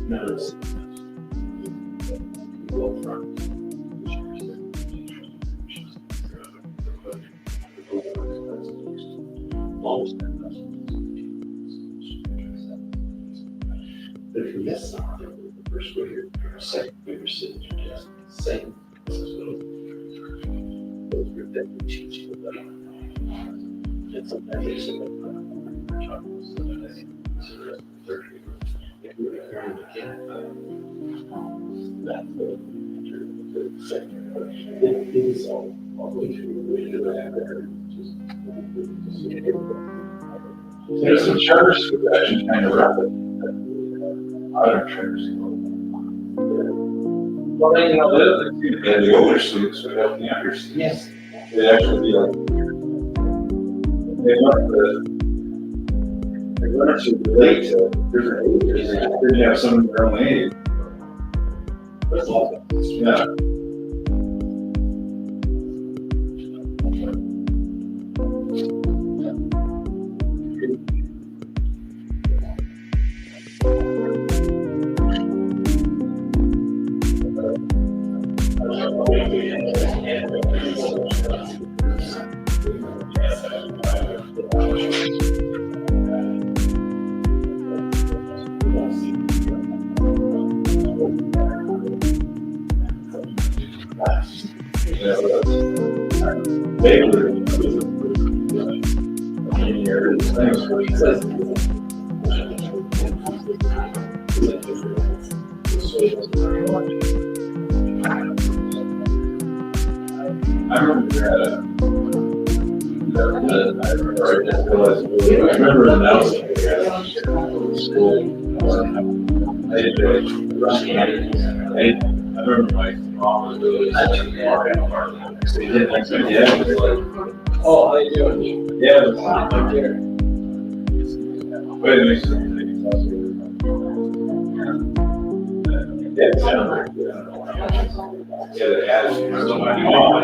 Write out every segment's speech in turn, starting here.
Notice. Go front. Almost but if you miss something, the first way you're second way you're sitting at your desk, same. Those group that we teach you about. And sometimes they say if you're learning again, that's the second. It is all the way through that. There's some charter schools that actually kind of wrap it. Other charter schools. Well, then, the older students would help the younger students. Yes. They actually be like, they learn to relate to different ages. They didn't have some of their own age. That's awesome. Yeah. I remember announcing school. I remember my mom was really so he didn't like my dad was like, oh, how you doing? Yeah, it's fine. I'm here. Wait a minute. Yeah, the attitude was on my mom.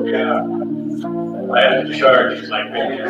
Yeah, I had to charge like maybe.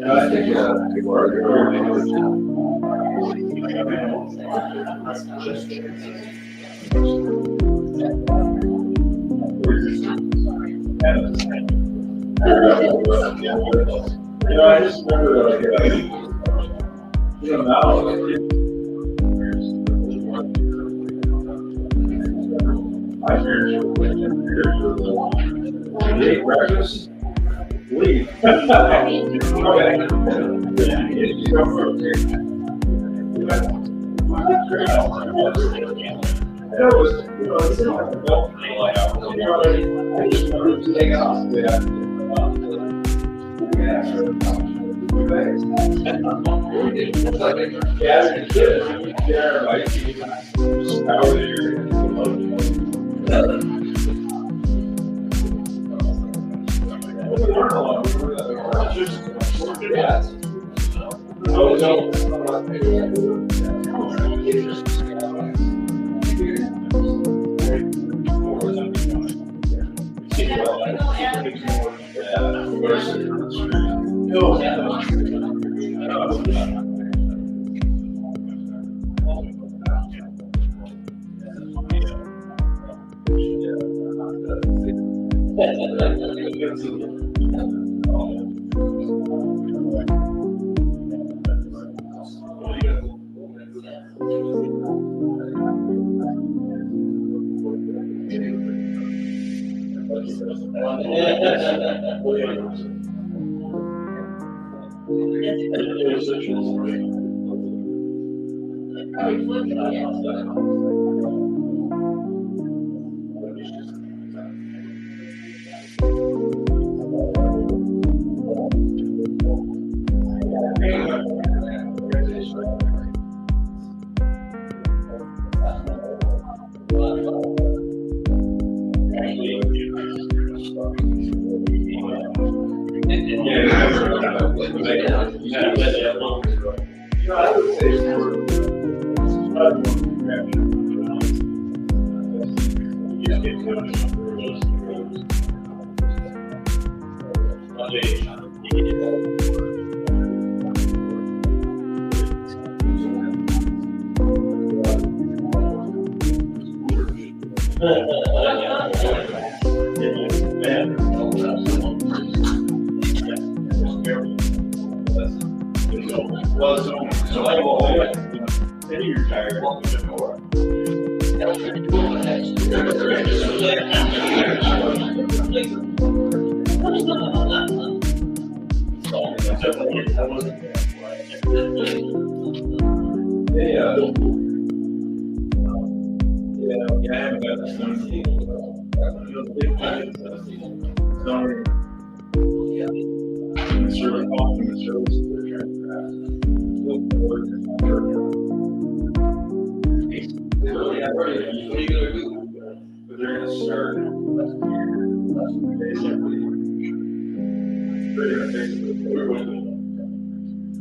I think people are I just remember now, my parents were ate breakfast, leave.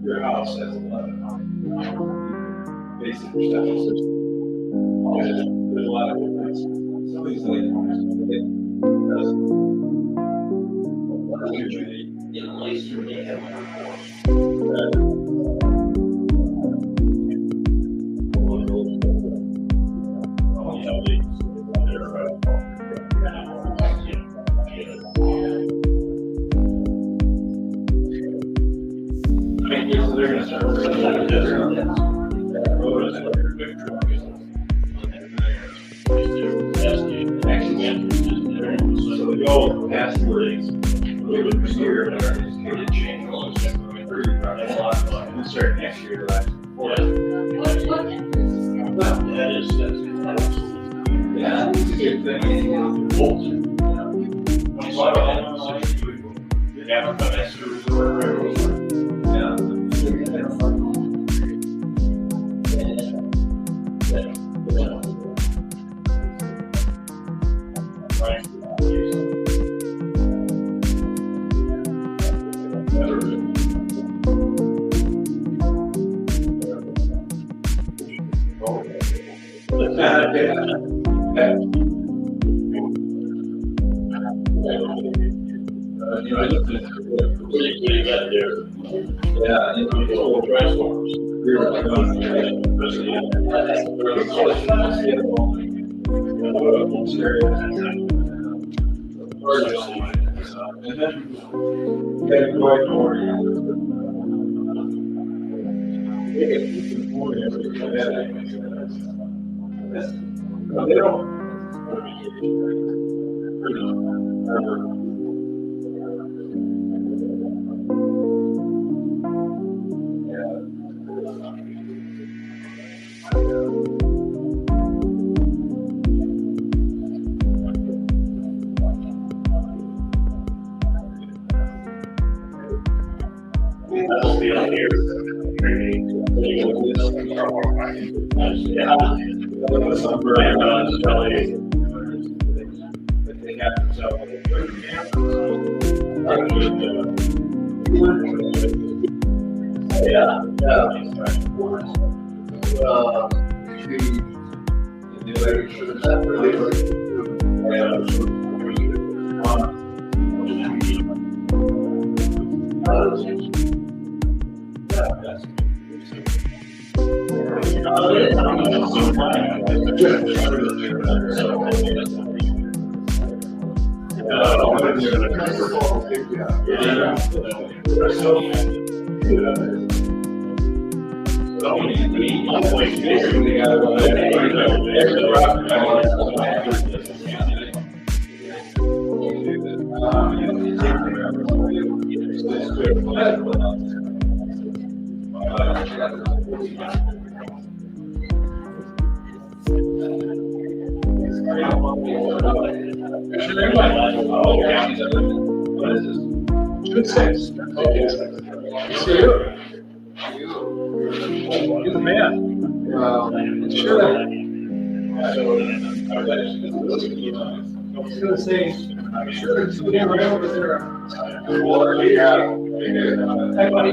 Your house has a lot of basic perception systems. There's a lot of different things. Some of these like they're going to start so the goal of the past 4 days, we would here and change all this stuff. And start next year to last 4 days. Yeah, it's a good thing. You're the man. Sure. I was gonna say, I'm sure it's right over there. Hey, buddy.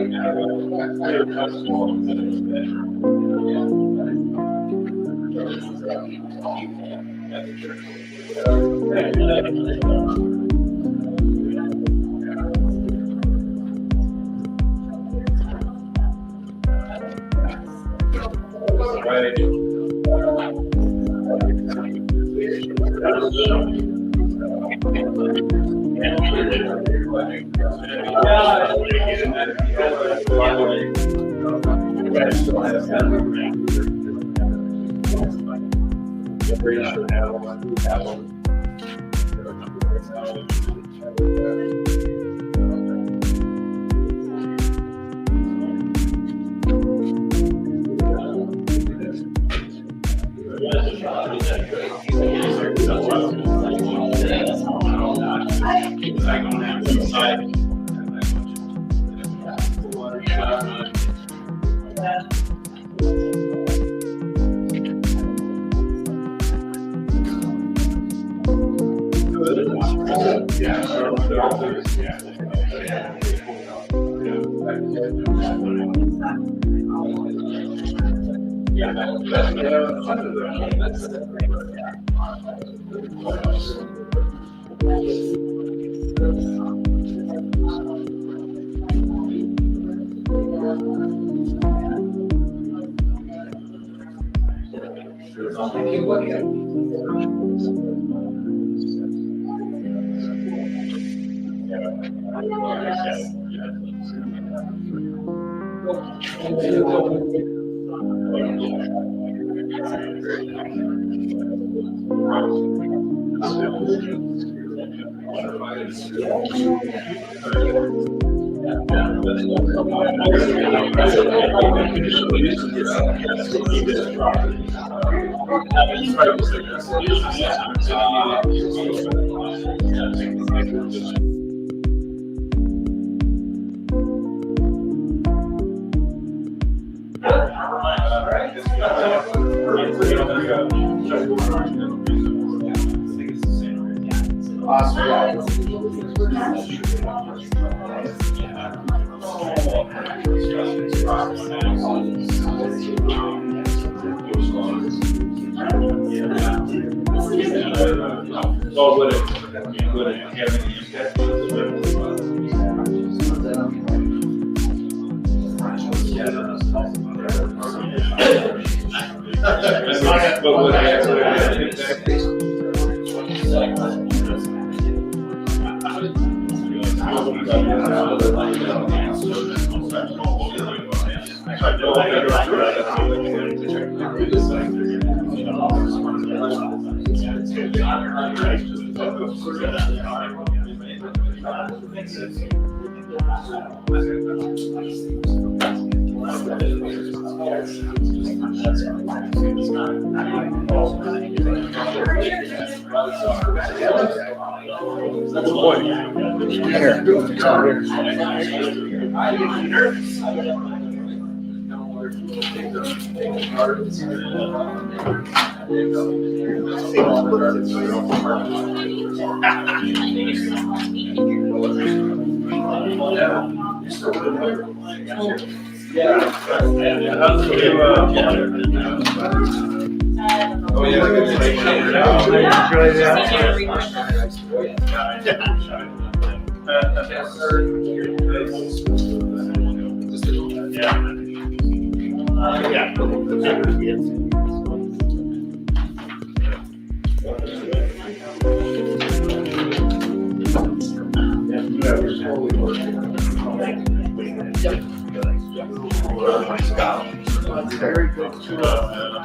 very good to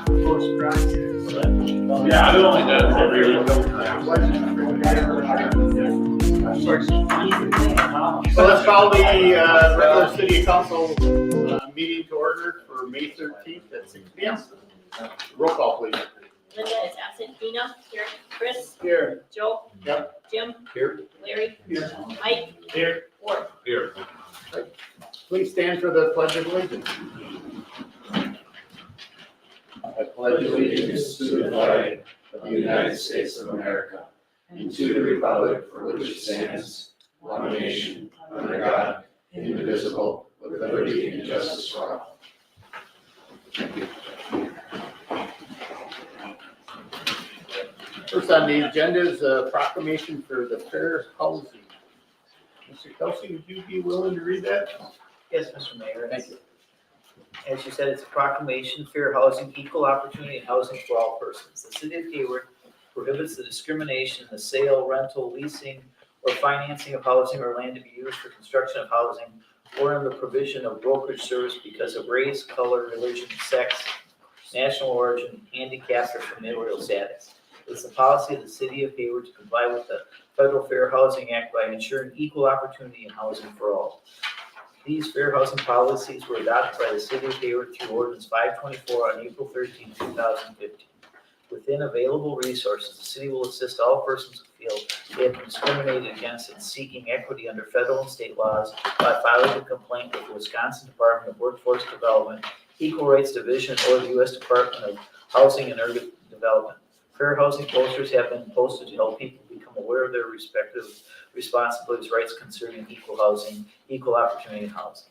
post projects. Yeah, I've only done it every year. So let's call the regular city council meeting to order for May 13th at 6 p.m. Roll call, please. Linda is absent. Dina, here. Chris, Here. Joe. Yep. Jim. Here. Larry. Here. Mike. Here. Ward. Here. Please stand for the pledge of allegiance. I pledge allegiance to the flag of the United States of America and to the republic for which it stands, one nation, under God, indivisible, with liberty and justice for all. First on the agenda is a proclamation for the fair housing. Mr. Kelsey, would you be willing to read that? Yes, Mr. Mayor. Thank you. As you said, it's a proclamation, fair housing, equal opportunity housing for all persons. The city of Hayward prohibits the discrimination, the sale, rental, leasing, or financing of housing or land to be used for construction of housing or in the provision of brokerage service because of race, color, religion, sex, national origin, handicap, or familial status. It's the policy of the city of Hayward to comply with the Federal Fair Housing Act by ensuring equal opportunity in housing for all. These fair housing policies were adopted by the city of Hayward through ordinance 524 on April 13, 2015. Within available resources, the city will assist all persons who feel they have been discriminated against in seeking equity under federal and state laws by filing a complaint with the Wisconsin Department of Workforce Development, Equal Rights Division, or the U.S. Department of Housing and Urban Development. Fair housing posters have been posted to help people become aware of their respective responsibilities, rights concerning equal housing, equal opportunity housing.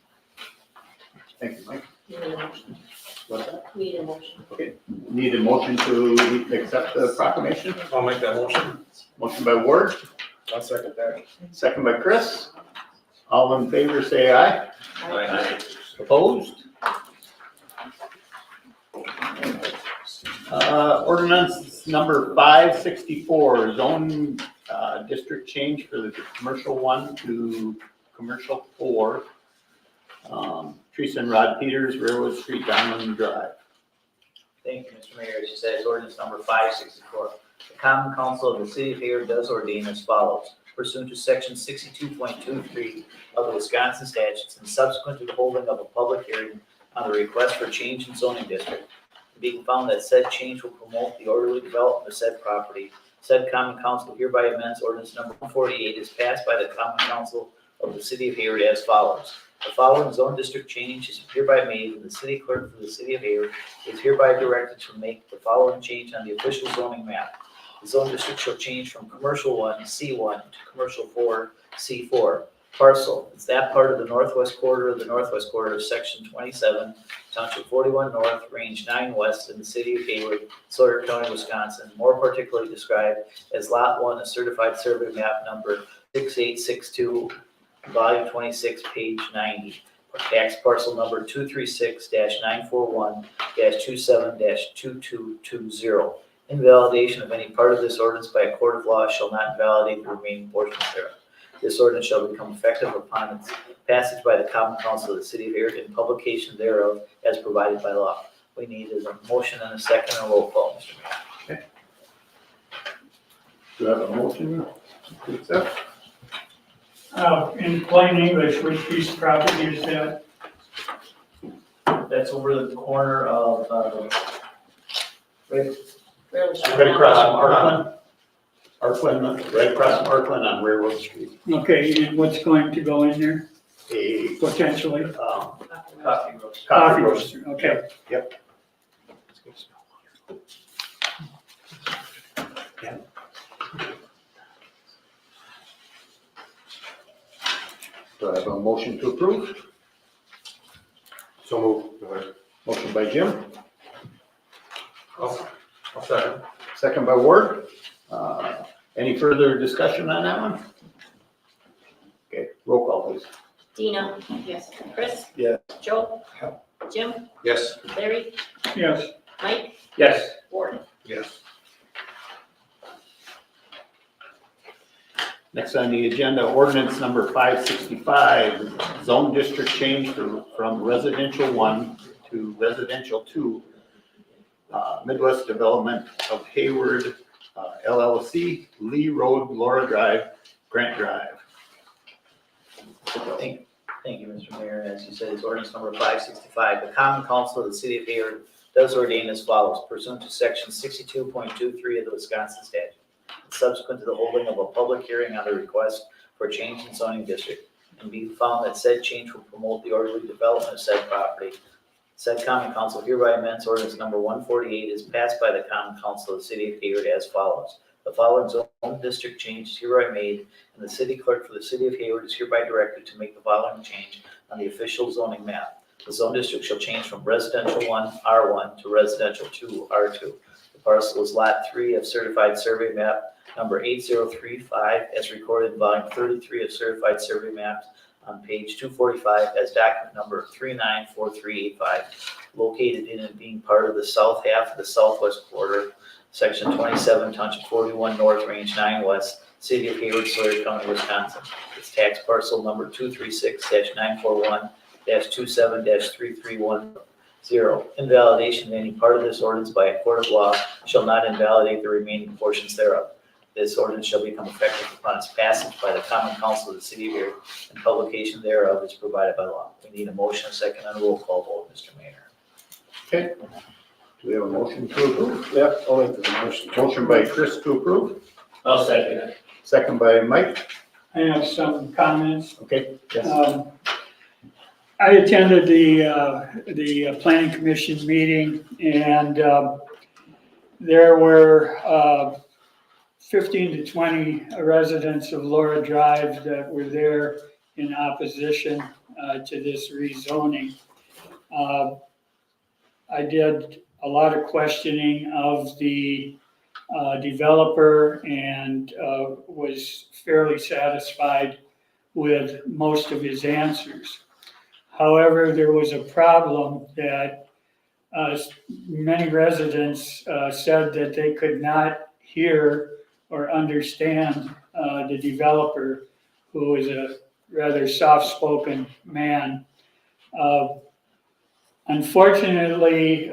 Thank you, Mike. Need a motion. What's that? Need a motion. Okay. Need a motion to accept the proclamation? I'll make that motion. Motion by Ward, I'll second that. second by Chris. All in favor, say aye. Aye. Opposed? Ordinance number 564, zone district change for the commercial 1 to commercial 4. Teresa and Rod Peters, Railroad Street, Donlin Drive. Thank you, Mr. Mayor. As you said, it's ordinance number 564. The Common Council of the City of Hayward does ordain as follows. Pursuant to section 62.23 of the Wisconsin statutes and subsequent to the holding of a public hearing on the request for change in zoning district, being found that said change will promote the orderly development of said property, said Common Council hereby amends ordinance number 148 is passed by the Common Council of the City of Hayward as follows. The following zone district change is hereby made, and the city clerk for the City of Hayward is hereby directed to make the following change on the official zoning map. The zone district shall change from commercial 1 C1 to commercial 4 C4. Parcel, it's that part of the northwest quarter of section 27, township 41 north, range 9 west in the city of Hayward, Sawyer County, Wisconsin, more particularly described as lot 1, a certified survey map number 6862, volume 26, page 90. Tax parcel number 236-941-27-2220. Invalidation of any part of this ordinance by a court of law shall not invalidate the remaining portions thereof. This ordinance shall become effective upon its passage by the Common Council of the City of Hayward and publication thereof as provided by law. We need a motion and a second and a roll call, Mr. Mayor. Do I have a motion to accept? In plain English, which piece of property is that? That's over the corner of, right Right across from Arkland, right across from Arkland on Railroad Street. Okay, and what's going to go in there A potentially? coffee roast. coffee roaster. Okay. Yep. Do I have a motion to approve? So move. Motion by Jim, I'll second. second by Ward. Any further discussion on that one? Okay, roll call please. Dina. Yes. Chris. Yes. Joe. Jim. Yes. Larry. Yes. Mike. Yes. Ward. Yes. Next on the agenda, ordinance number 565, zone district change from residential 1 to to residential 2, Midwest Development of Hayward LLC, Lee Road, Laura Drive, Grant Drive. Thank you, Mr. Mayor. As you said, it's ordinance number 565. The Common Council of the City of Hayward does ordain as follows pursuant to section 62.23 of the Wisconsin statute. Subsequent to the holding of a public hearing on the request for change in zoning district, and be found that said change will promote the orderly development of said property, said Common Council hereby amends ordinance number 148 is passed by the Common Council of the City of Hayward as follows. The following zone district change is hereby made, and the city clerk for the City of Hayward is hereby directed to make the following change on the official zoning map. The zone district shall change from residential 1 R1 to residential 2 R2. The parcel is lot 3 of certified survey map number 8035 as recorded in volume 33 of certified survey maps on page 245 as document number 394385, located in and being part of the south half of the southwest quarter, section 27, township 41 north, range 9 west, city of Hayward, Sawyer County, Wisconsin. Its tax parcel number 236-941-27-3310. Invalidation of any part of this ordinance by a court of law shall not invalidate the remaining portions thereof. This ordinance shall become effective upon its passage by the Common Council of the City of Hayward, and publication thereof is provided by law. We need a motion, a second, and a roll call vote, Mr. Mayor. Okay. Do we have a motion to approve? Yeah, I'll make the motion. Motion by Chris to approve, I'll second it. second by Mike. I have some comments. Okay, yes. I attended the planning commission meeting, and there were 15 to 20 residents of Laura Drive that were there in opposition to this rezoning. I did a lot of questioning of the developer and was fairly satisfied with most of his answers. However, there was a problem that many residents said that they could not hear or understand the developer, who is a rather soft-spoken man. Unfortunately,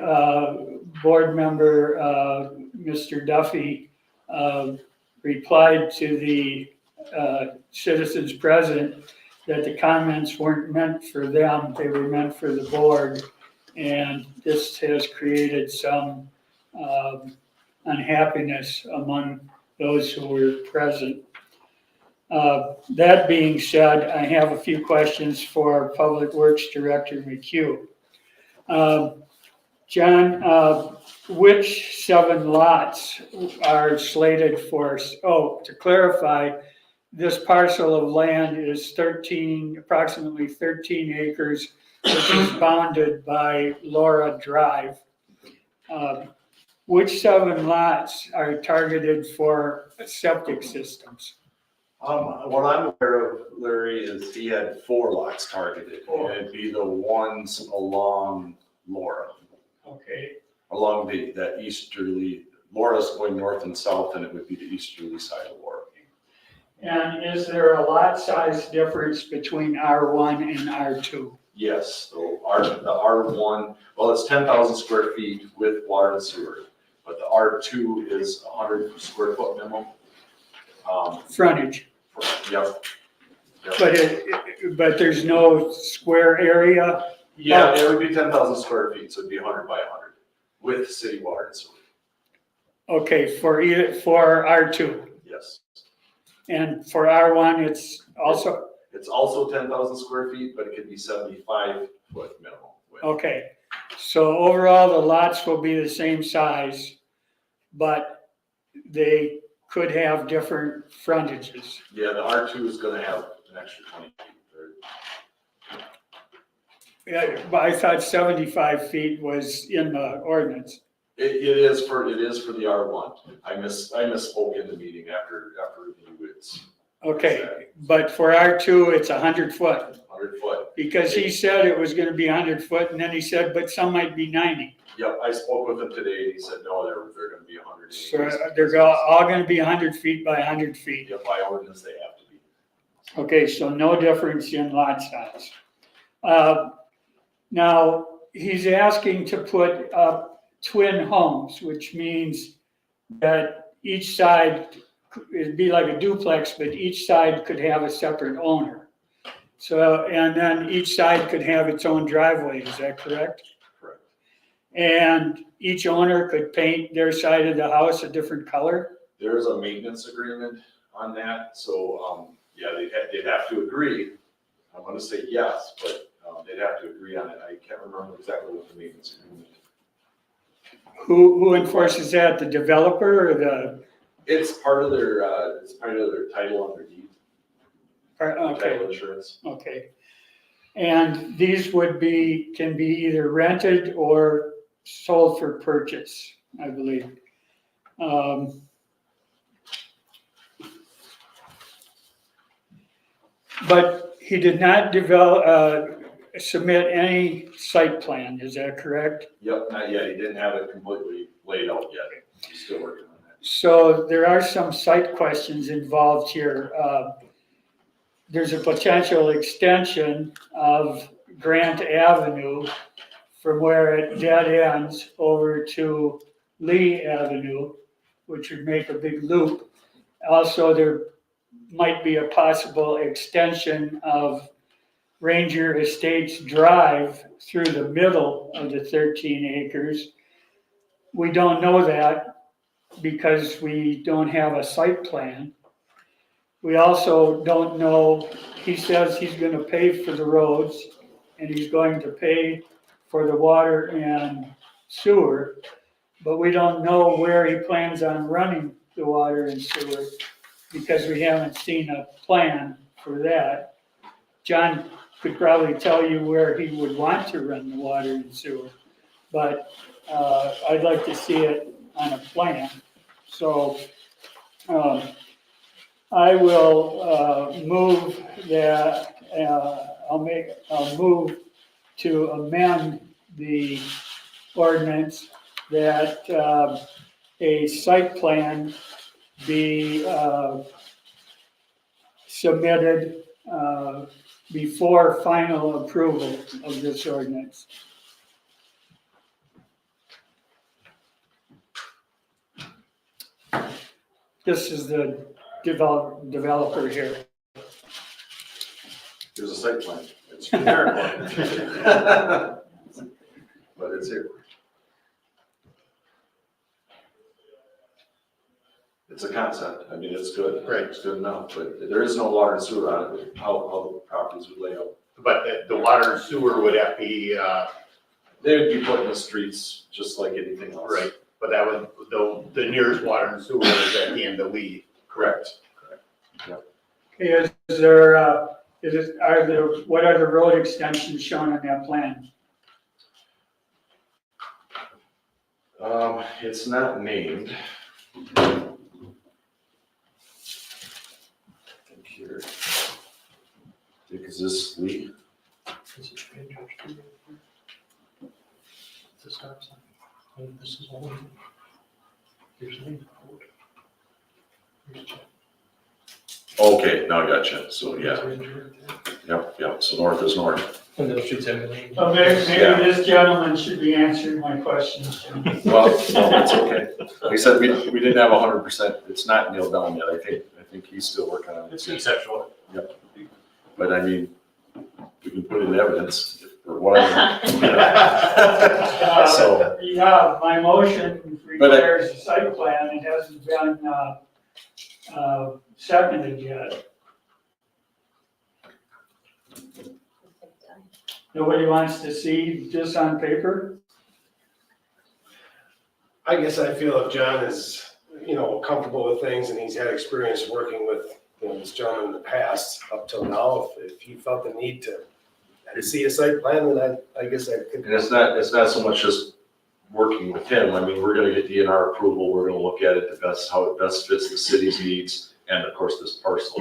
board member Mr. Duffy replied to the citizens present that the comments weren't meant for them, they were meant for the board. And this has created some unhappiness among those who were present. That being said, I have a few questions for Public Works Director McHugh. John, which 7 lots are slated for, to clarify, this parcel of land is approximately 13 acres, which is bounded by Laura Drive. Which 7 lots are targeted for septic systems? What I'm aware of, Larry, is he had 4 lots targeted, and it'd be the ones along Laura, Okay, along that easterly, Laura's going north and south, and it would be the easterly side of Laura. and is there a lot size difference between R1 and R2? Yes, so the R1, well, it's 10,000 square feet with water and sewer, but the R2 is 100 square foot minimum. Frontage, Yep. but there's no square area? Yeah, it would be 10,000 square feet, so it'd be 100 by 100 with city water and sewer. Okay, for R2, Yes. and for R1, it's also, It's also 10,000 square feet, but it could be 75 foot minimum width. okay. So overall, the lots will be the same size, but they could have different frontages. Yeah, the R2 is gonna have an extra 20 feet. Yeah, but I thought 75 feet was in the ordinance. It is for the R1. I misspoke in the meeting after review. It's Okay, but for R2, it's 100 foot, 100 foot. because he said it was gonna be 100 foot, and then he said, but some might be 90. Yep, I spoke with him today, and he said, no, they're gonna be 100. So they're all gonna be 100 feet by 100 feet. Yep, by ordinance, they have to be. Okay, so no difference in lot size. Now, he's asking to put up twin homes, which means that each side, it'd be like a duplex, but each side could have a separate owner. So, and then each side could have its own driveway, is that correct? Correct. And each owner could paint their side of the house a different color? There's a maintenance agreement on that, so, yeah, they'd have to agree. I'm gonna say yes, but, they'd have to agree on it. I can't remember exactly what the maintenance agreement. Who enforces that, the developer or the, It's part of their title under deed, okay, title insurance. okay. And these can be either rented or sold for purchase, I believe. But he did not submit any site plan, is that correct? Yep, not yet. He didn't have it completely laid out yet. He's still working on that. So there are some site questions involved here. There's a potential extension of Grant Avenue from where it dead ends over to Lee Avenue, which would make a big loop. Also, there might be a possible extension of Ranger Estates Drive through the middle of the 13 acres. We don't know that because we don't have a site plan. We also don't know, he says he's going to pay for the roads and he's going to pay for the water and sewer, but we don't know where he plans on running the water and sewer because we haven't seen a plan for that. John could probably tell you where he would want to run the water and sewer, but I'd like to see it on a plan. So I will move that, I'll move to amend the ordinance that a site plan be submitted before final approval of this ordinance. This is the developer here. There's a site plan. It's generic one. But it's here. It's a concept. I mean, it's good. Right. It's good enough, but there is no water and sewer on it, how the properties would lay out. But the water and sewer would have to be, They would be put in the streets just like anything else. right, but that would, the nearest water and sewer is at the end of Lee. Correct. Okay, what are the road extensions shown on that plan? It's not named. Here. Is this Lee? This is Ranger Street. It's a stop sign. And this is all. Here's Lane Road. Here's Jeff. Okay, now I gotcha. So, yeah, There's Ranger right there. yep. So north is north. And those should tell me Lane. Oh, maybe Yeah. this gentleman should be answering my questions. Well, no, it's okay. Like I said, we didn't have 100%. It's not nailed down yet. I think he's still working on it. It's conceptual. Yep. But I mean, we can put in evidence or whatever. So, Yeah, my motion requires a site plan. It hasn't been seconded yet. Nobody wants to see this on paper? I guess I feel if John is, comfortable with things and he's had experience working with, this gentleman in the past up till now, if he felt the need to see a site plan, then I guess I could. and it's not so much just working with him. I mean, we're gonna get DNR approval. We're gonna look at it how it best fits the city's needs and of course this parcel,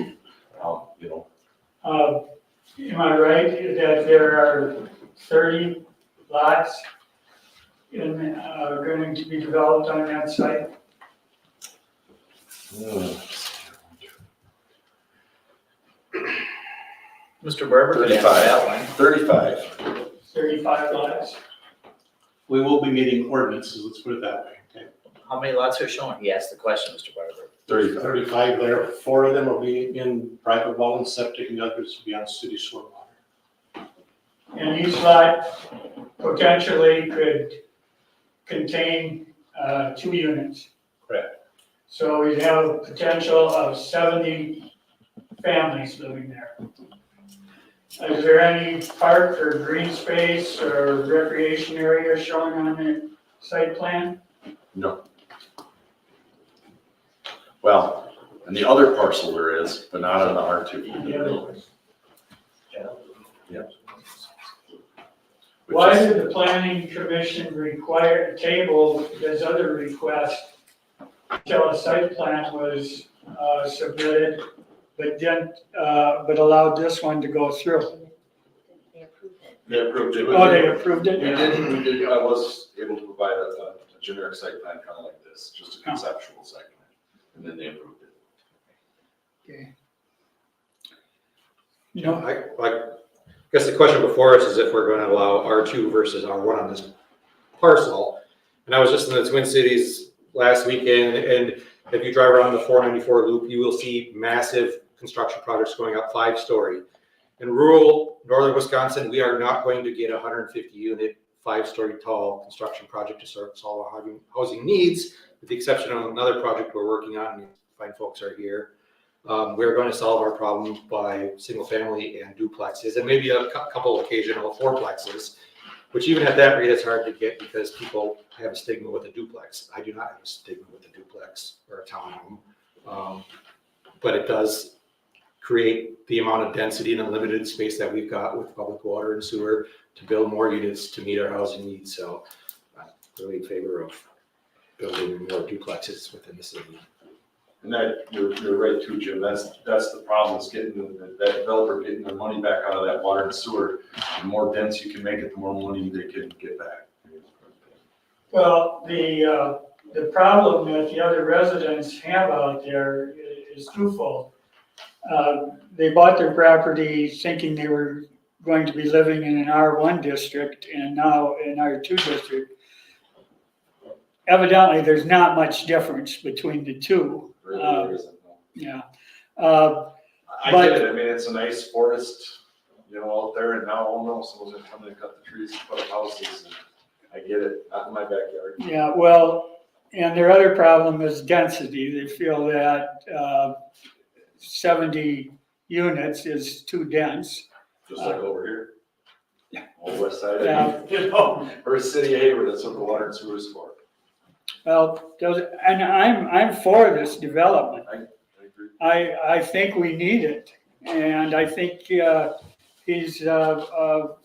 Am I right that there are 30 lots going to be developed on that site? Mr. Barber, could answer that one. 35. 35 lots? We will be meeting ordinances, let's put it that way. Okay. How many lots are shown? He asked the question, Mr. Barber. 35 there, 4 of them will be in private well and septic, and the others will be on city sewer water. And each lot potentially could contain 2 units. Correct. So we'd have a potential of 70 families living there. Is there any park or green space or recreation area shown on the site plan? No. Well, and the other parcel there is, but not on the R2. The other ones. Yeah. Why did the planning commission require a table as other requests until a site plan was submitted, but didn't, but allowed this one to go through? They approved it. They approved it. Oh, they approved it? We did, I was able to provide a generic site plan kind of like this, just a conceptual site plan, and then they approved it. Okay. No, I guess the question before us is if we're going to allow R2 versus R1 on this parcel. And I was just in the Twin Cities last weekend, and if you drive around the 494 loop, you will see massive construction projects going up 5-story. In rural northern Wisconsin, we are not going to get a 150-unit, 5-story tall construction project to solve our housing needs, with the exception of another project we're working on, and fine folks are here. We're going to solve our problem by single family and duplexes, and maybe a couple occasional fourplexes, which even at that rate is hard to get because people have a stigma with a duplex. I do not have a stigma with a duplex or a townhome, but it does create the amount of density and unlimited space that we've got with public water and sewer to build more units to meet our housing needs. So I'm really in favor of building more duplexes within the city. And that, you're right too, Jim, that's the problem, is getting that developer getting their money back out of that water and sewer. The more dense you can make it, the more money they can get back. well, the problem that the other residents have out there is twofold. They bought their property thinking they were going to be living in an R1 district and now in R2 district. Evidently, there's not much difference between the two. Really, there isn't, no. Yeah. I But- get it, I mean, it's a nice forest, out there, and now, oh no, someone's gonna come in and cut the trees and put up houses, and I get it, not in my backyard. Yeah, well, and their other problem is density. They feel that 70 units is too dense. Just like over here. On the west side, Yeah. or city of Hayward, that's what the water and sewer is for. Well, and I'm for this development. I agree. I think we need it, and I think he's a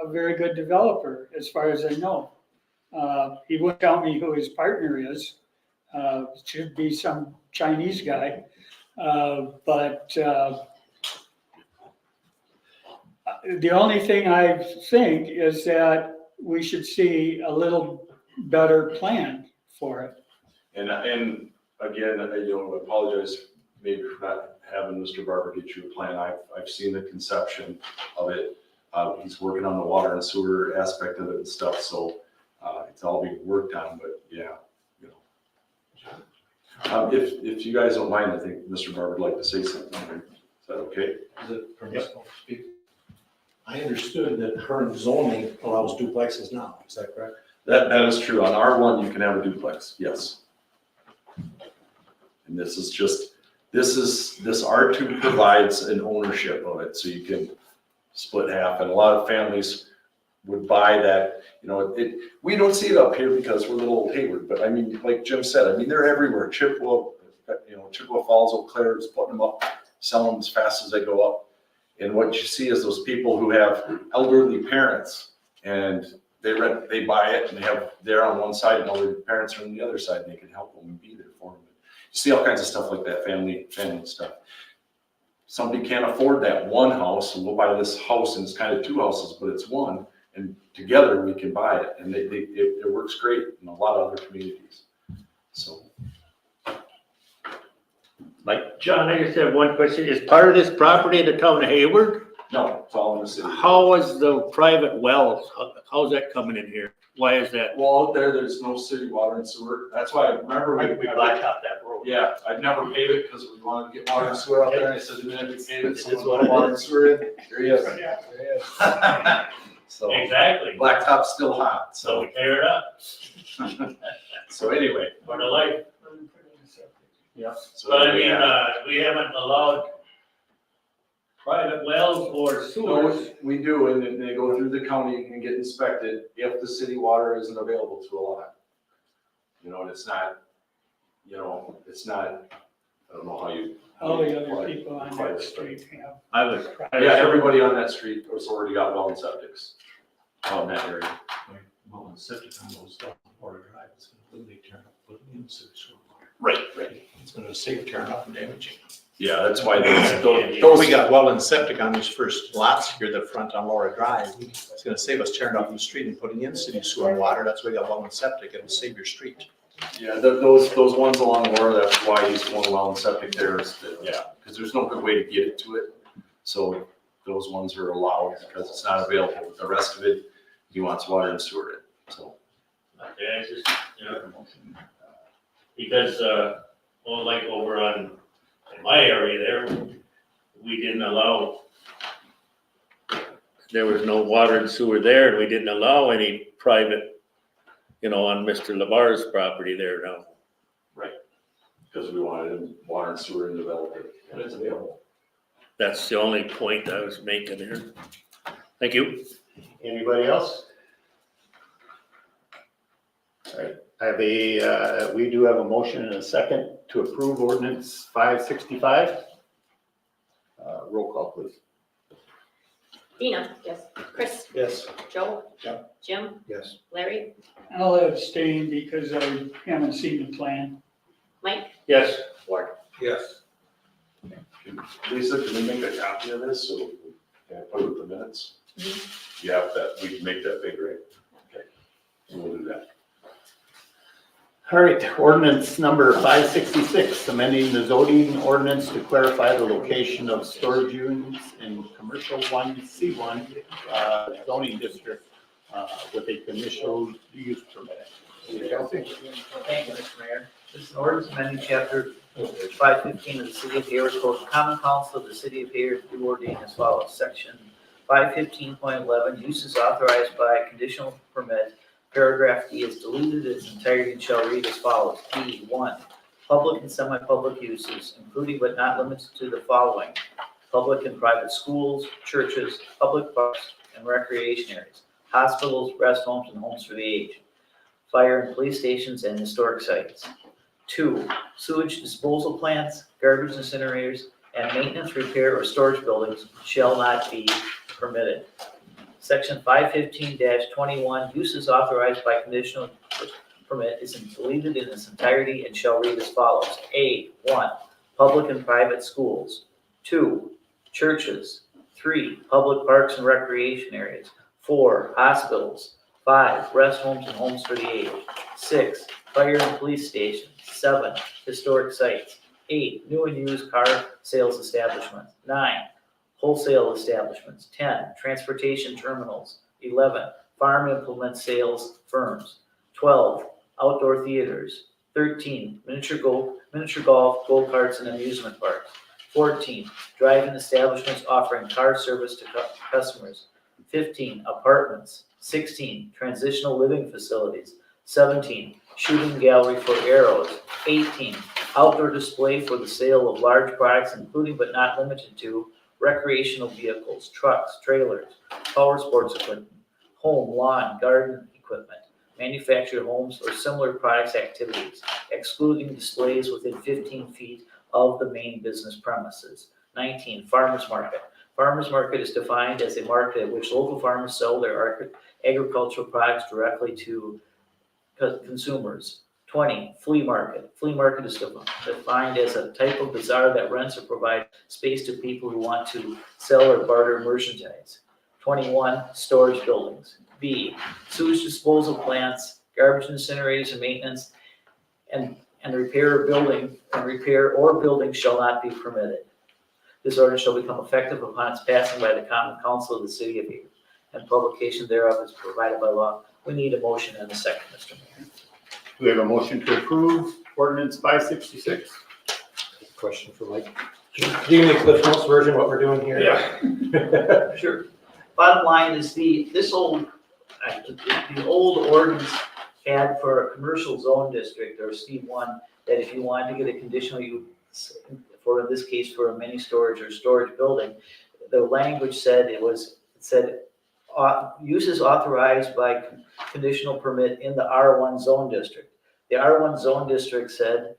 very good developer, as far as I know. He wouldn't tell me who his partner is. Should be some Chinese guy, but the only thing I think is that we should see a little better plan for it. And again, I apologize maybe for not having Mr. Barber get you a plan. I've seen the conception of it. He's working on the water and sewer aspect of it and stuff, so it's all being worked on, but yeah, if you guys don't mind, I think Mr. Barber would like to say something. Is that okay? Is it permissible to speak? I understood that current zoning allows duplexes now, is that correct? That is true. On R1, you can have a duplex, yes. And this R2 provides an ownership of it, so you can split half, and a lot of families would buy that, we don't see it up here because we're little old Hayward, but I mean, like Jim said, I mean, they're everywhere. Chippewa Falls, Eau Claire is putting them up, selling them as fast as they go up. And what you see is those people who have elderly parents, and they buy it, and they're on one side, and all their parents are on the other side, and they can help them and be there for them. You see all kinds of stuff like that, family stuff. Somebody can't afford that one house, and we'll buy this house, and it's kind of 2 houses, but it's one, and together we can buy it, and it works great in a lot of other communities. So. Like, John, I just have one question. Is part of this property in the town of Hayward? No, it's all in the city. How is the private wells, how's that coming in here? Why is that? Well, out there, there's no city water and sewer. That's why I remember We blacktop that road. Yeah, I'd never paved it because we wanted to get water and sewer out there. And I said, the minute we pave it, It someone is what put it water and is. sewer in. There he is. There it is. So Exactly. blacktop's still hot. So we tear it up So anyway. for the life. Yeah. So But I mean, yeah. we haven't allowed private wells or sewers. We do, and then they go through the county and get inspected if the city water isn't available to a lot. You know, and it's not, I don't know how you. All the other people on that street have. I would. Yeah, everybody on that street has already got well and septics on that area. Well, and septic on those water drive, it's gonna really tear up, put it in sewage water. Right. It's gonna save tearing up and damaging. Yeah, that's why those. We got well and septic on these first lots here, the front on Laura Drive. It's gonna save us tearing up the street and putting in city sewer and water. That's why we got well and septic. It'll save your street. Yeah, those ones along Laura, that's why he's going well and septic there is that, yeah, because there's no good way to get it to it. So those ones are allowed because it's not available. But the rest of it, he wants water and sewer in, so. Okay, it's just, because, well, like over on, in my area there, we didn't allow, there was no water and sewer there, and we didn't allow any private, on Mr. LeVar's property there now. Because we wanted water and sewer and develop it, and it's available. That's the only point I was making here. Thank you. Anybody else? All right, I have we do have a motion and a second to approve ordinance 565. Roll call, please. Dina? Yes. Chris? Yes. Joe? Yeah. Jim? Yes. Larry? I'll abstain because I haven't seen the plan. Mike? Yes. Ward? Yes. Lisa, can we make a copy of this so we can put it with the minutes? You have that, we can make that big, right? Okay, so we'll do that. All right, ordinance number 566, amending the zoning ordinance to clarify the location of storage units in commercial 1C1 zoning district with a conditional use permit. Thank you, Mr. Mayor. This is an ordinance amending chapter 515 of the City of Hayward Code. The Common Council of the City of Hayward do ordain as follows. Section 515.11, uses authorized by conditional permit. Paragraph D is deleted in its entirety and shall read as follows. D, 1, public and semi-public uses, including but not limited to the following: public and private schools, churches, public parks and recreation areas, hospitals, rest homes, and homes for the aged, fire and police stations, and historic sites. 2, sewage disposal plants, garbage incinerators, and maintenance, repair, or storage buildings shall not be permitted. Section 515-21, uses authorized by conditional permit is deleted in its entirety and shall read as follows. A, 1, public and private schools. 2, churches. 3, public parks and recreation areas. 4, hospitals. 5, rest homes and homes for the aged. 6, fire and police stations. 7, historic sites. 8, new and used car sales establishments. 9, wholesale establishments. 10, transportation terminals. 11, farm implement sales firms. 12, outdoor theaters. 13, miniature golf, go-karts, and amusement parks. 14, drive-in establishments offering car service to customers. 15, apartments. 16, transitional living facilities. 17, shooting gallery for arrows. 18, outdoor display for the sale of large products, including but not limited to recreational vehicles, trucks, trailers, power sports equipment, home, lawn, garden equipment, manufactured homes, or similar products activities, excluding displays within 15 feet of the main business premises. 19, farmers market. Farmers market is defined as a market at which local farmers sell their agricultural products directly to consumers. 20, flea market. Flea market is defined as a type of bazaar that rents or provides space to people who want to sell or barter merchandise. 21, storage buildings. B, sewage disposal plants, garbage incinerators and maintenance, and repair or building shall not be permitted. This ordinance shall become effective upon its passing by the Common Council of the City of Hayward, and publication thereof is provided by law. We need a motion and a second, Mr. Mayor. Do we have a motion to approve ordinance 566? Question for Mike. Do you make the Cliff Notes version what we're doing here? Yeah. Sure. Bottom line is the old ordinance had for a commercial zone district, or C1, that if you wanted to get a conditional use, for in this case, for a mini storage or storage building, the language said uses authorized by conditional permit in the R1 zone district. The R1 zone district said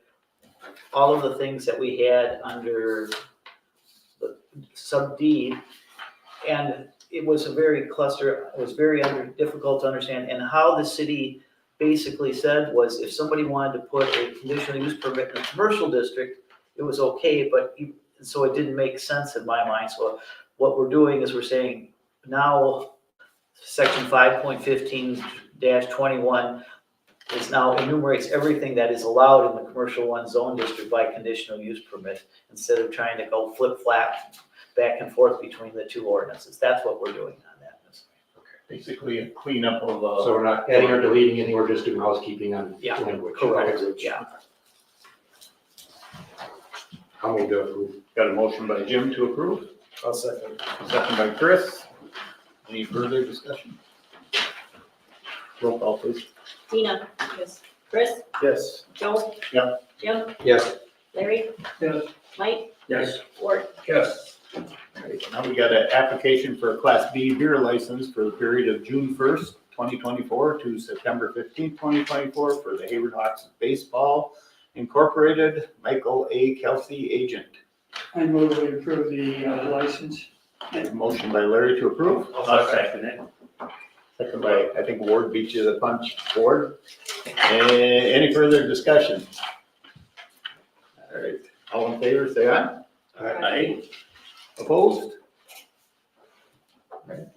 all of the things that we had under the sub D, and it was a very cluster, it was very difficult to understand, and how the city basically said was if somebody wanted to put a conditional use permit in a commercial district, it was okay, but so it didn't make sense in my mind. So what we're doing is we're saying now section 5.15-21 is now enumerates everything that is allowed in the commercial one zone district by conditional use permit, instead of trying to go flip-flap back and forth between the two ordinances. That's what we're doing on that. Basically a cleanup of, So we're not adding or deleting anything, we're just doing housekeeping on Yeah, language. correct, yeah. How many do approve? got a motion by Jim to approve, I'll second. second by Chris. Any further discussion? Roll call, please. Dina, yes. Chris, Yes. Joe? Yeah. Jim, Yes. Larry? Yes. Mike? Yes. Ward? Yes. All right, now we got an application for a Class B beer license for the period of June 1st, 2024 to September 15th, 2024 for the Hayward Hawks Baseball Incorporated. Michael A. Kelsey, agent. I move we approve the license. Motion by Larry to approve. I'll second it. Second by, I think Ward beat you to the punch. Ward. Any further discussion? All right, all in favor, say aye. Aye. Opposed? Right.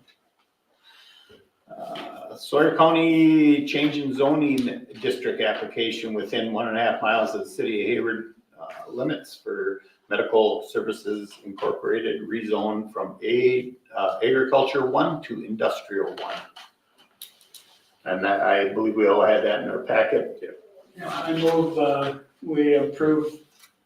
Sawyer County change in zoning district application within 1.5 miles of the city of Hayward limits for Medical Services Incorporated rezone from Agriculture 1 to Industrial 1. And I believe we all had that in our packet. I move we approve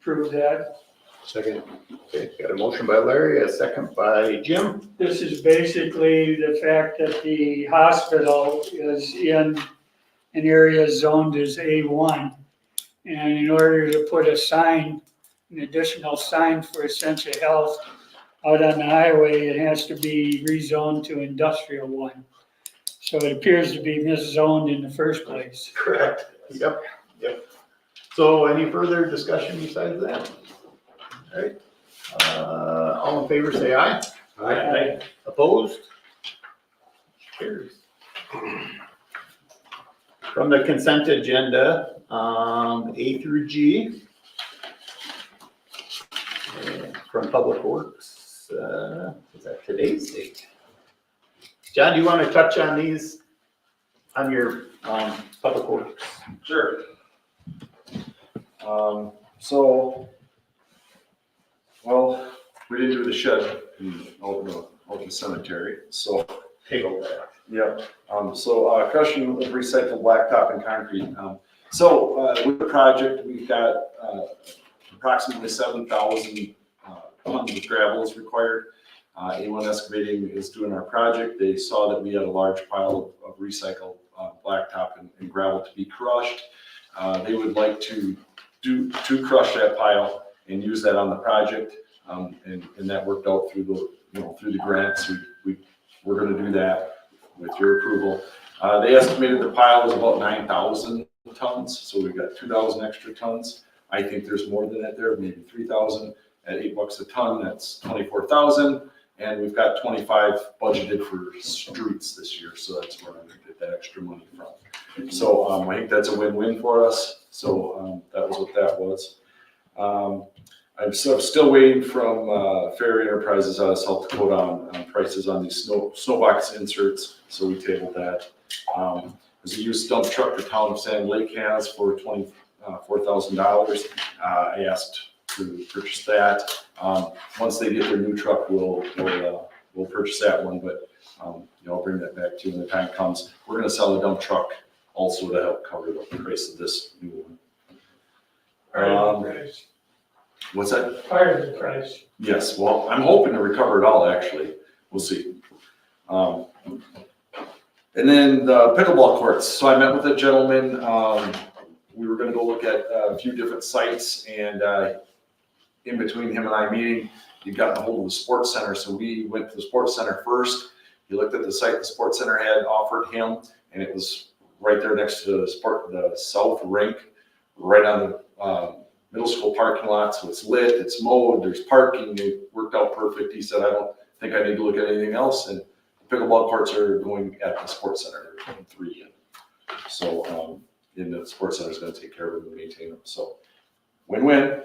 that. Second. Okay, got a motion by Larry, a second by Jim. This is basically the fact that the hospital is in an area zoned as A1. And in order to put a sign, an additional sign for Essential Health out on the highway, it has to be rezoned to Industrial 1. So it appears to be miszoned in the first place. Correct. Yep. So any further discussion besides that? All right. All in favor, say aye. Aye. Opposed? Carries. From the consent agenda, A through G. From Public Works, is that today's date? John, do you want to touch on these, on your Public Works? Sure. So, well, we didn't do the shed out in the cemetery, so. Table that. Yep. So crushing of recycled blacktop and concrete. So with the project, we've got approximately 7,000 tons of gravel is required. A1 Excavating is doing our project. They saw that we had a large pile of recycled blacktop and gravel to be crushed. They would like to crush that pile and use that on the project. And that worked out through the grants. We're going to do that with your approval. They estimated the pile was about 9,000 tons, so we've got 2,000 extra tons. I think there's more than that there, maybe 3,000 at $8 a ton. That's 24,000, and we've got 25 budgeted for streets this year, so that's where I'm going to get that extra money from. So I think that's a win-win for us. So that was what that was. I'm still waiting from Fair Enterprises out of South Dakota on prices on these snowbox inserts, so we tabled that. There's a used dump truck the town of Sand Lake has for $24,000. I asked to purchase that. Once they get their new truck, we'll purchase that one, but I'll bring that back to you when the time comes. We're gonna sell the dump truck also to help cover the price of this new one. Part of the price. What's that? Part of the price. Yes, well, I'm hoping to recover it all, actually. We'll see. And then the pickleball courts. So I met with a gentleman. We were gonna go look at a few different sites, and in between him and I meeting, he got a hold of the sports center. So we went to the sports center first. He looked at the site the sports center had offered him, and it was right there next to the south rink, right on the middle school parking lot. So it's lit, it's mowed, there's parking. It worked out perfect. He said, I don't think I need to look at anything else. And the pickleball courts are going at the sports center. They're putting 3 in. So, and the sports center is going to take care of them and maintain them. So, win-win.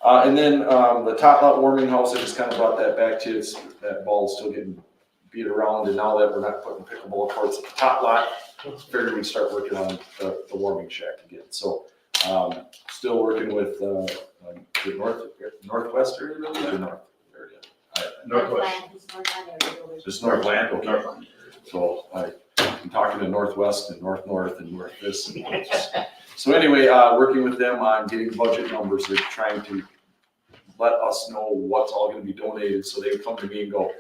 And then the top lot warming house, I just kind of brought that back to you. That ball is still getting beat around, and now that we're not putting pickleball courts at the top lot, I figured we'd start working on the warming shack again. So, still working with the northwest area, really, or north area? Northwest. Just Northland, okay. So I'm talking to Northwest and North and North this. And so anyway, working with them on getting budget numbers. They're trying to let us know what's all going to be donated. So they come to me and go,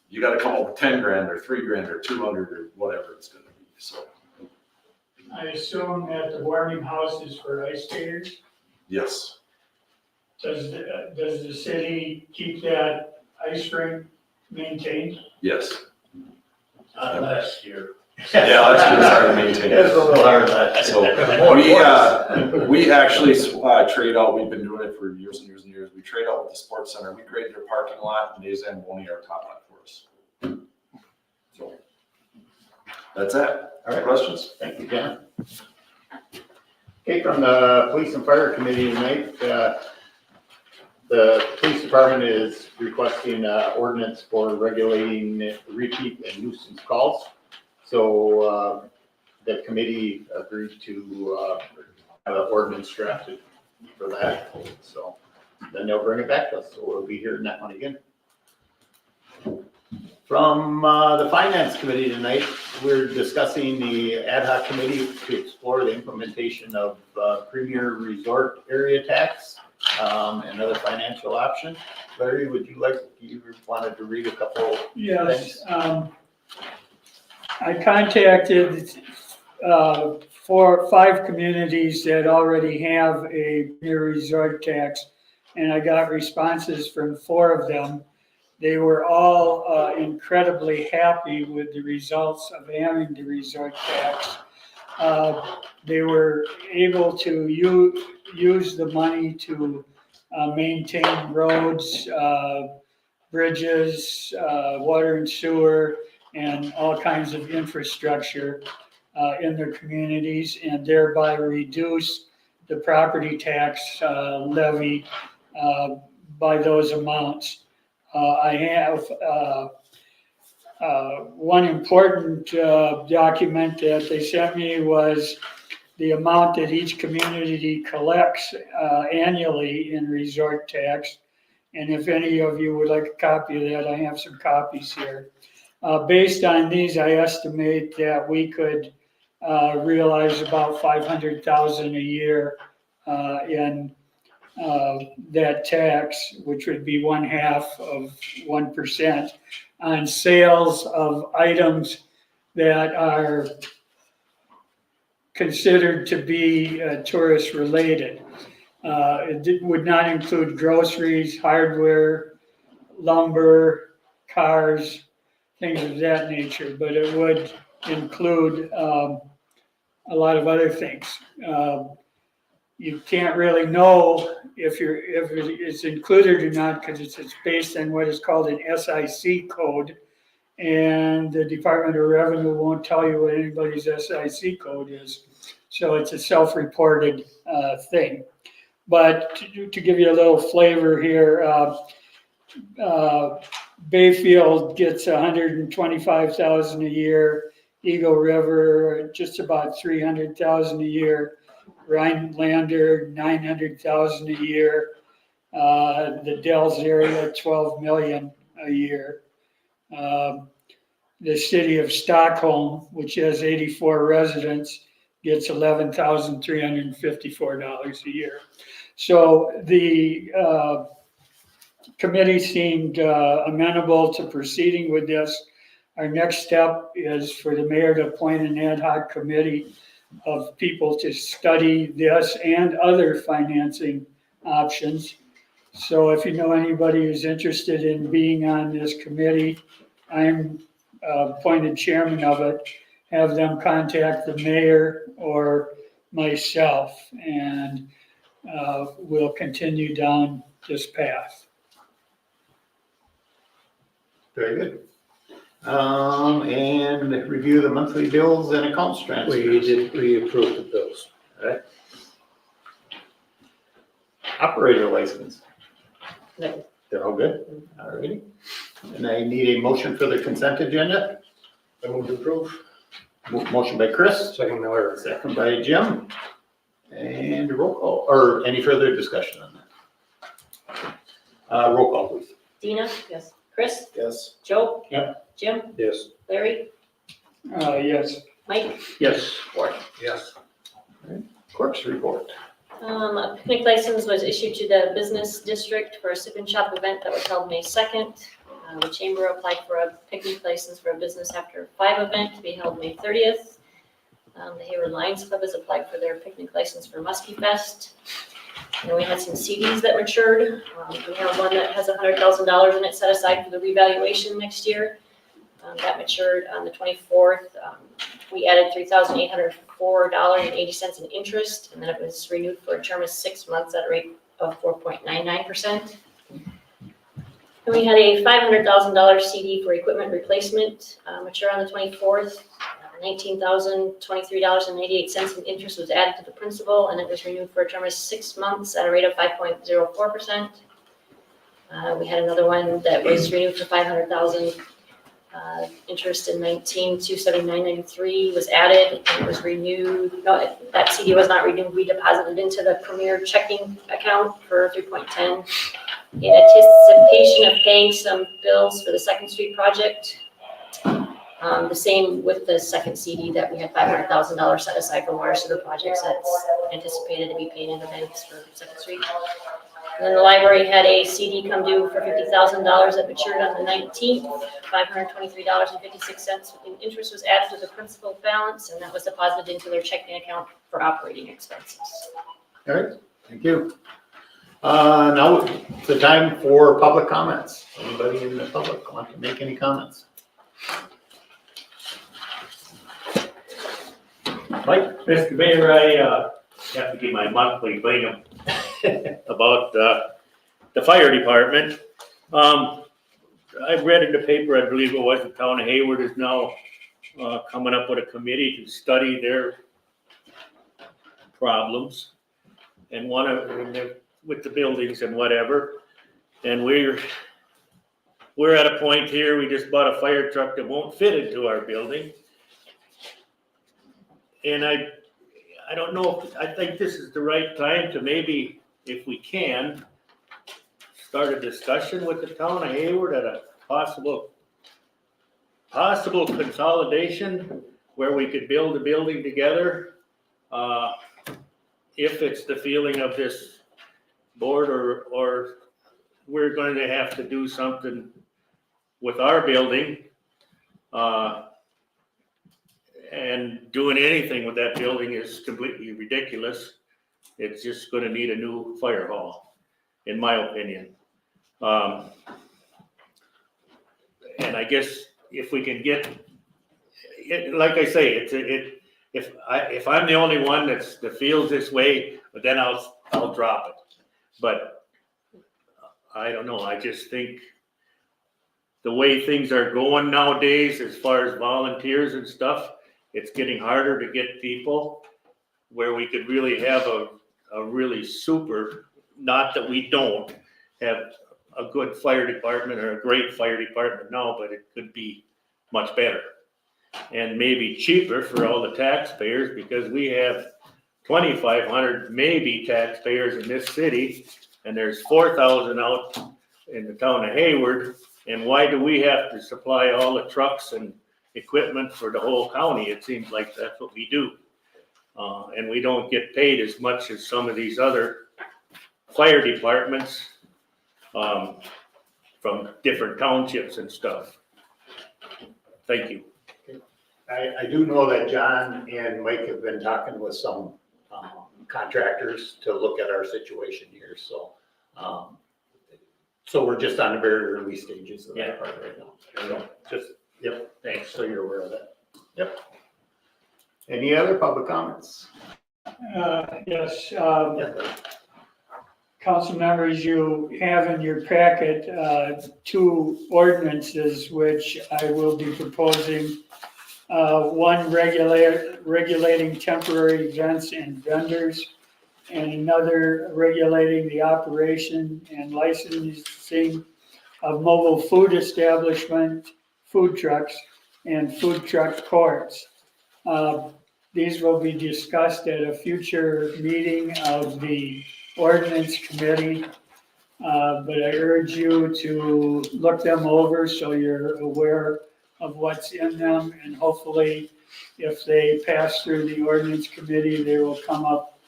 you got to come up with 10 grand or 3 grand or 200 or whatever it's going to be. So I assume that the warming house is for ice skaters. yes, Does the city keep that ice rink maintained? yes. Last year. Yeah, that's good. Hard to maintain. It's a little hard last So we actually trade out. We've been doing it for years and years and years. We trade out with the sports center. We grade their parking lot, and they Zamboni our top lot for us. So that's it. All right. Questions? Thank you, John. Okay, from the Police and Fire Committee tonight, the police department is requesting ordinance for regulating repeat and nuisance calls. So the committee agreed to have an ordinance drafted for that. So then they'll bring it back to us. So we'll be hearing that one again. From the Finance Committee tonight, we're discussing the ad hoc committee to explore the implementation of Premier Resort Area Tax and other financial options. Larry, you wanted to read a couple? Yes, I contacted 5 communities that already have a near resort tax, and I got responses from 4 of them. They were all incredibly happy with the results of having the resort tax. They were able to use the money to maintain roads, bridges, water and sewer, and all kinds of infrastructure in their communities, and thereby reduce the property tax levy by those amounts. I have one important document that they sent me was the amount that each community collects annually in resort tax. And if any of you would like a copy of that, I have some copies here. Based on these, I estimate that we could realize about $500,000 a year in that tax, which would be 1/2 of 1% on sales of items that are considered to be tourist related. It would not include groceries, hardware, lumber, cars, things of that nature, but it would include a lot of other things. You can't really know if it's included or not because it's based on what is called an SIC code, and the Department of Revenue won't tell you what anybody's SIC code is. So it's a self-reported thing. But to give you a little flavor here, Bayfield gets $125,000 a year. Eagle River just about $300,000 a year. Rhinelander $900,000 a year. The Dells area $12 million a year. the city of Stockholm, which has 84 residents, gets $11,354 a year. So the committee seemed amenable to proceeding with this. Our next step is for the mayor to appoint an ad hoc committee of people to study this and other financing options. So if you know anybody who's interested in being on this committee, I'm appointed chairman of it. Have them contact the mayor or myself, and we'll continue down this path. Very good. And review the monthly bills and accounts transfers. We approved the bills. Operator license. No. They're all good? All righty. And I need a motion for the consent agenda. I move to approve. Motion by Chris, Second, Miller. second by Jim. And roll call, or any further discussion on that? Roll call, please. Dina? Yes. Chris? Yes. Joe? Yep. Jim? Yes. Larry? Yes. Mike? Yes. Ward? Yes. Clerk's report. A picnic license was issued to the business district for a sip and shop event that was held May 2nd. The chamber applied for a picnic license for a business after 5 event to be held May 30th. The Hayward Lions Club has applied for their picnic license for Muskie Fest. And we had some CDs that matured. We have one that has $100,000 in it set aside for the revaluation next year. That matured on the 24th. We added $3,804.80 in interest, and then it was renewed for a term of 6 months at a rate of 4.99%. And we had a $500,000 CD for equipment replacement mature on the 24th. $19,023.88 in interest was added to the principal, and it was renewed for a term of 6 months at a rate of 5.04%. We had another one that was renewed for $500,000. Interest in $19,279.93 was added, and it was renewed. No, that CD was not renewed. We deposited into the Premier checking account for 3.10 in anticipation of paying some bills for the Second Street project. The same with the second CD that we had $500,000 set aside for water sewer projects that's anticipated to be paid in advance for Second Street. And then the library had a CD come due for $50,000 that matured on the 19th, $523.56. Interest was added to the principal balance, and that was deposited into their checking account for operating expenses. All right, thank you. Now it's the time for public comments. Anybody in the public want to make any comments? Mike? Mr. Mayor, I have to give my monthly cleanup about the fire department. I read in the paper, I believe it was, the town of Hayward is now coming up with a committee to study their problems and with the buildings and whatever. And we're at a point here, we just bought a fire truck that won't fit into our building. And I don't know, I think this is the right time to maybe, if we can, start a discussion with the town of Hayward at a possible consolidation where we could build a building together. If it's the feeling of this board, or we're going to have to do something with our building. And doing anything with that building is completely ridiculous. It's just gonna need a new fire hall, in my opinion. And I guess if we can get, like I say, if I'm the only one that feels this way, but then I'll drop it. But I don't know, I just think the way things are going nowadays, as far as volunteers and stuff, it's getting harder to get people where we could really have a really super, not that we don't have a good fire department or a great fire department now, but it could be much better. And maybe cheaper for all the taxpayers, because we have 2,500 maybe taxpayers in this city, and there's 4,000 out in the town of Hayward. And why do we have to supply all the trucks and equipment for the whole county. It seems like that's what we do. And we don't get paid as much as some of these other fire departments, from different townships and stuff. Thank you. I do know that John and Mike have been talking with some contractors to look at our situation here, so. So we're just on the very early stages of that part right now. So just, yep, thanks, so you're aware of that. Yep. Any other public comments? Yes, council members, you have in your packet, two ordinances which I will be proposing. One regulating temporary events and vendors, and another regulating the operation and licensing of mobile food establishment, food trucks, and food truck courts. These will be discussed at a future meeting of the ordinance committee. But I urge you to look them over so you're aware of what's in them, and hopefully if they pass through the ordinance committee, they will come up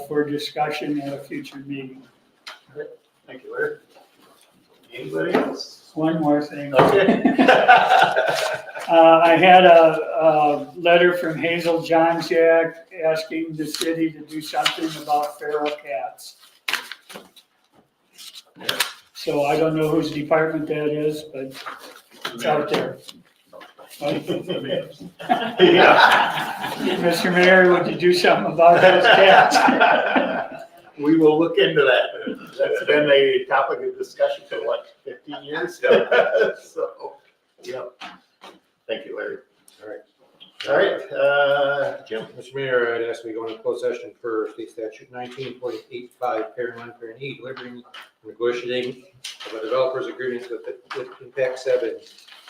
for discussion at a future meeting. Thank you, Larry. Anybody else? One more thing. Okay. I had a letter from Hazel Johnjack asking the city to do something about feral cats. So I don't know whose department that is, but it's out there. Mr. Mayor, would you do something about those cats? We will look into that. That's been a topic of discussion for what, 15 years? So, yep. Thank you, Larry. All right, Jim. Mr. Mayor, I'd ask we go into closed session for state statute 19.85, parent 1, parent E, delivering, negotiating of a developer's agreement with Impact 7,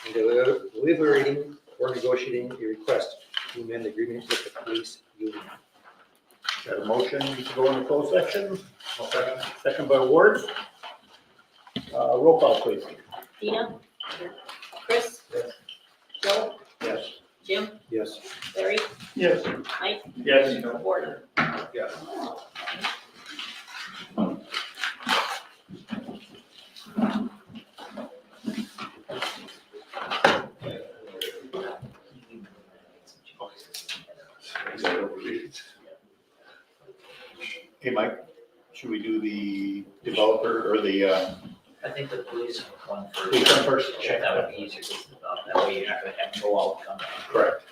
and deliberating or negotiating a request to amend the agreement with the police union. Got a motion to go into closed section? Second by Ward. Roll call, please. Dina? Chris? Joe? Yes. Jim? Yes. Larry? Yes. Mike? Yes. Ward? Yes. Hey, Mike, should we do the developer or the, I think the police one first. police one first? That would be easier, that way you're not gonna have to go out and come back. Correct.